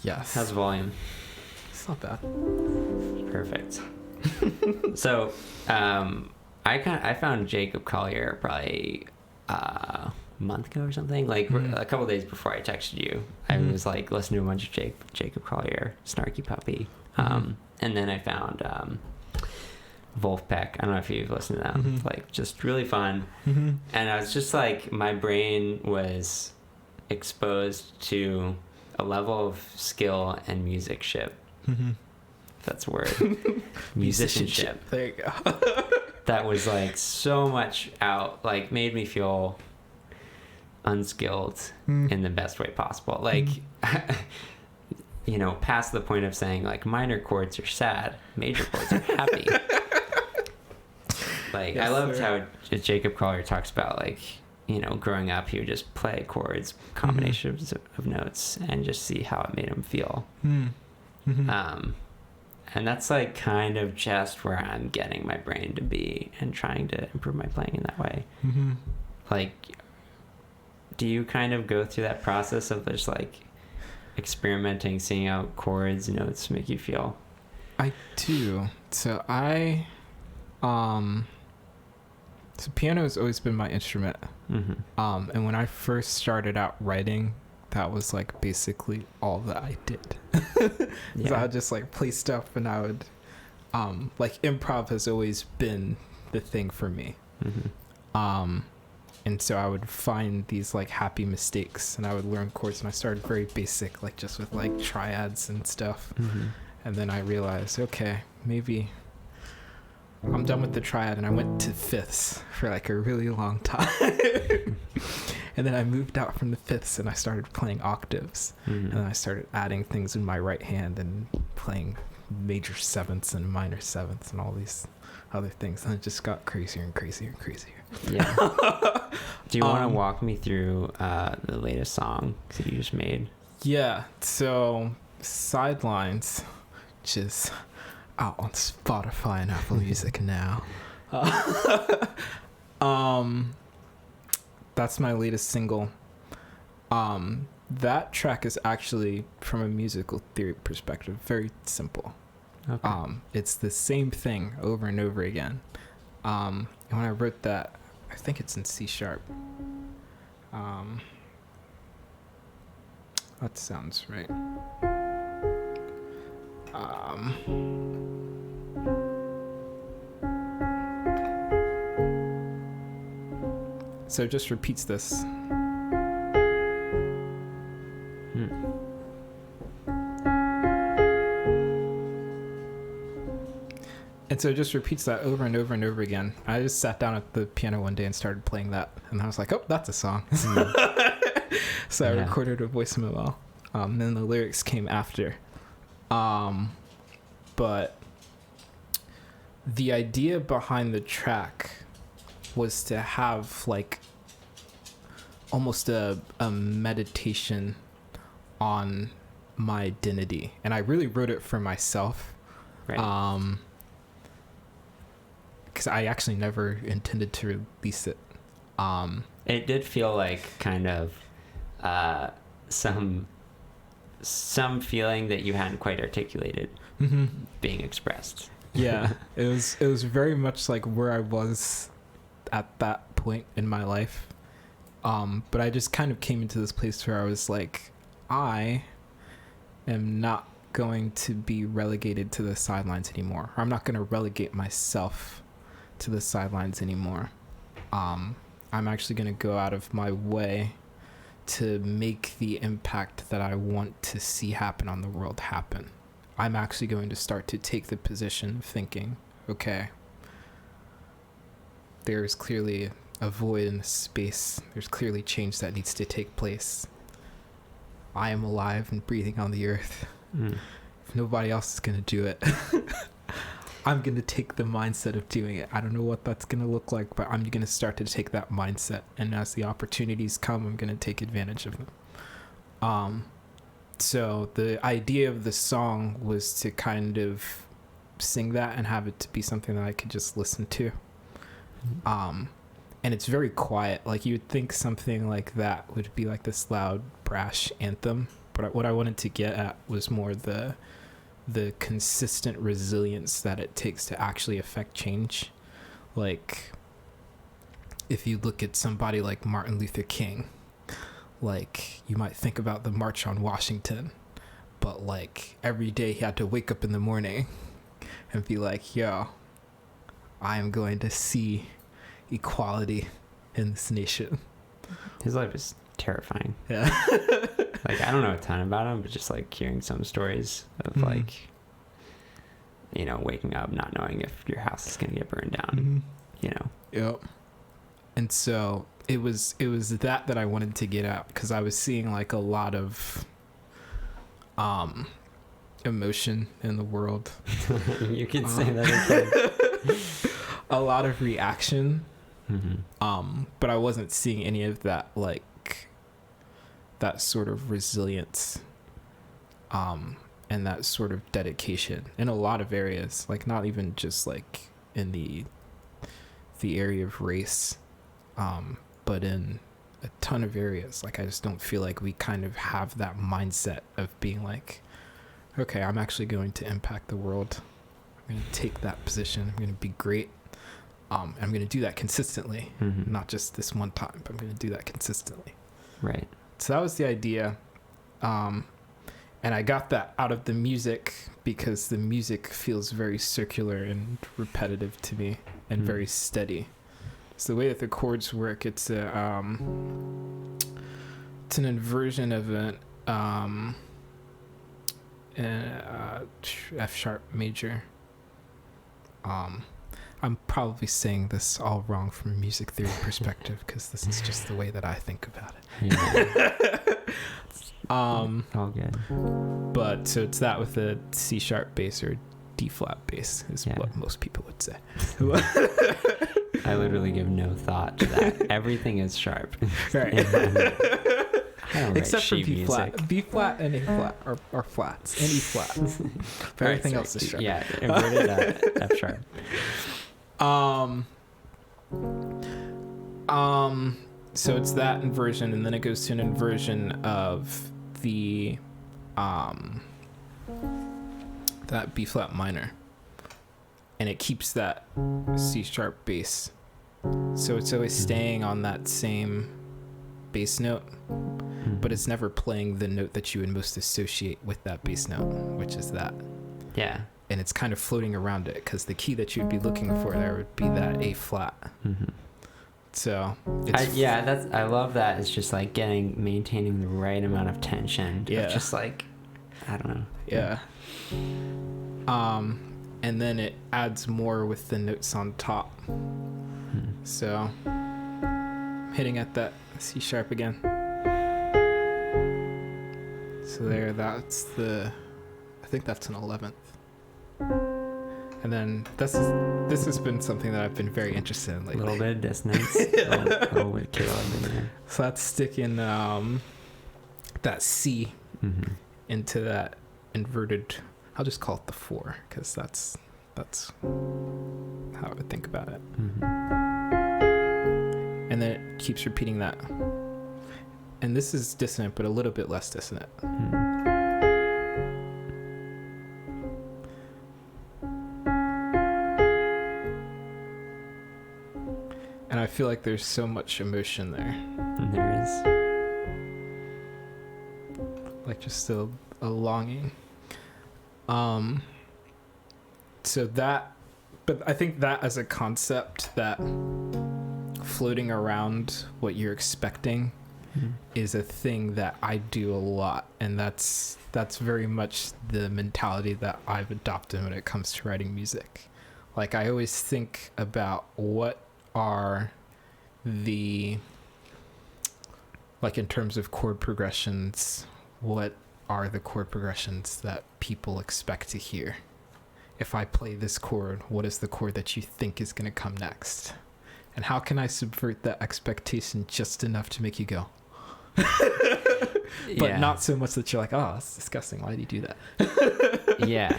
Yes. How's volume? It's not bad. Perfect. So, I found Jacob Collier probably a month ago or something, like a couple days before I texted you. I was like listening to a bunch of Jacob Collier, Snarky Puppy, and then I found Wolfpack. I don't know if you've listened to them. Like, just really fun. And I was just like, my brain was exposed to a level of skill and musicship. That's a word. Musicianship. There you go. That was like so much out, like made me feel unskilled in the best way possible. Like, you know, past the point of saying like minor chords are sad, major chords are happy. Like, yes, I loved how Jacob Collier talks about, like, you know, growing up, he would just play chords, combinations of notes, and just see how it made him feel. And that's like kind of just where I'm getting my brain to be and trying to improve my playing in that way. Like, do you kind of go through that process of just like experimenting, seeing how chords, notes make you feel? I do. So so piano has always been my instrument. And when I first started out writing, that was like basically all that I did. So I would just like play stuff, and I would like improv has always been the thing for me. And so I would find these like happy mistakes, and I would learn chords, and I started very basic, like just with like triads and stuff. And then I realized, okay, maybe I'm done with the triad, and I went to fifths for like a really long time. And then I moved out from the fifths, and I started playing octaves. And then I started adding things in my right hand and playing major sevenths and minor sevenths and all these other things. And it just got crazier and crazier and crazier. Yeah. Do you want to walk me through the latest song that you just made? Yeah. So Sidelines, which is out on Spotify and Apple Music now. That's my latest single. That track is actually, from a musical theory perspective, very simple. Okay. It's the same thing over and over again. And when I wrote that, I think it's in C#. That sounds right. So it just repeats this. And so it just repeats that over and over and over again. I just sat down at the piano one day and started playing that, and I was like, oh, that's a song. So I recorded a voice memo. Then the lyrics came after. But the idea behind the track was to have like almost a meditation on my identity. And I really wrote it for myself. Right. Because I actually never intended to release it. It did feel like kind of some feeling that you hadn't quite articulated being expressed. Yeah, it was very much like where I was at that point in my life. But I just kind of came into this place where I was like, I am not going to be relegated to the sidelines anymore. I'm not going to relegate myself to the sidelines anymore. I'm actually going to go out of my way to make the impact that I want to see happen on the world happen. I'm actually going to start to take the position of thinking, okay, there's clearly a void in the space. There's clearly change that needs to take place. I am alive and breathing on the earth. If nobody else is going to do it, I'm going to take the mindset of doing it. I don't know what that's going to look like, but I'm going to start to take that mindset. And as the opportunities come, I'm going to take advantage of them. So the idea of the song was to kind of sing that and have it to be something that I could just listen to. And it's very quiet. Like, you would think something like that would be like this loud, brash anthem, But what I wanted to get at was more the consistent resilience that it takes to actually affect change. Like, if you look at somebody like Martin Luther King, like, you might think about the March on Washington, but like every day he had to wake up in the morning and be like, yo, I am going to see equality in this nation. His life is terrifying. Yeah. Like, I don't know a ton about him, but just like hearing some stories of like, you know, waking up not knowing if your house is going to get burned down, you know. Yep. And so it was that I wanted to get at, because I was seeing like a lot of emotion in the world. You can say that again. A lot of reaction. But I wasn't seeing any of that, like that sort of resilience and that sort of dedication in a lot of areas, like not even just like in the area of race, but in a ton of areas. Like, I just don't feel like we kind of have that mindset of being like, okay, I'm actually going to impact the world. I'm going to take that position. I'm going to be great. I'm going to do that consistently, not just this one time, but I'm going to do that consistently. Right. So that was the idea. And I got that out of the music because the music feels very circular and repetitive to me and very steady. So the way that the chords work, it's an inversion of an F sharp major. I'm probably saying this all wrong from a music theory perspective, because this is just the way that I think about it. All good. But so it's that with a C sharp bass or D flat bass is what most people would say. I literally give no thought to that. Everything is sharp. Right. Except for B music. flat. B flat and A flat are flats, and E flat. But everything else is sharp. Yeah, inverted F sharp. So it's that inversion, and then it goes to an inversion of the that B flat minor, and it keeps that C sharp bass, so it's always staying on that same bass note, but it's never playing the note that you would most associate with that bass note, which is that. Yeah. And it's kind of floating around it, because the key that you'd be looking for there would be that A flat. So I love that. It's just like maintaining the right amount of tension. Yeah. Of just like, I don't know. Yeah. And then it adds more with the notes on top. So hitting at that C sharp again. So there, that's I think that's an 11th. And then this has been something that I've been very interested in lately. A little bit of dissonance. A little bit Kaleb in there. So that's sticking that C into that inverted. I'll just call it the 4, because that's how I would think about it. And then it keeps repeating that. And this is dissonant, but a little bit less dissonant. And I feel like there's so much emotion there. And there is. Like just a longing. So that, but I think that as a concept, that floating around what you're expecting is a thing that I do a lot, and that's very much the mentality that I've adopted when it comes to writing music. Like, I always think about what are the, like, in terms of chord progressions, what are the chord progressions that people expect to hear? If I play this chord, what is the chord that you think is going to come next? And how can I subvert that expectation just enough to make you go? But not so much that you're like, oh, that's disgusting. Why did you do that? Yeah.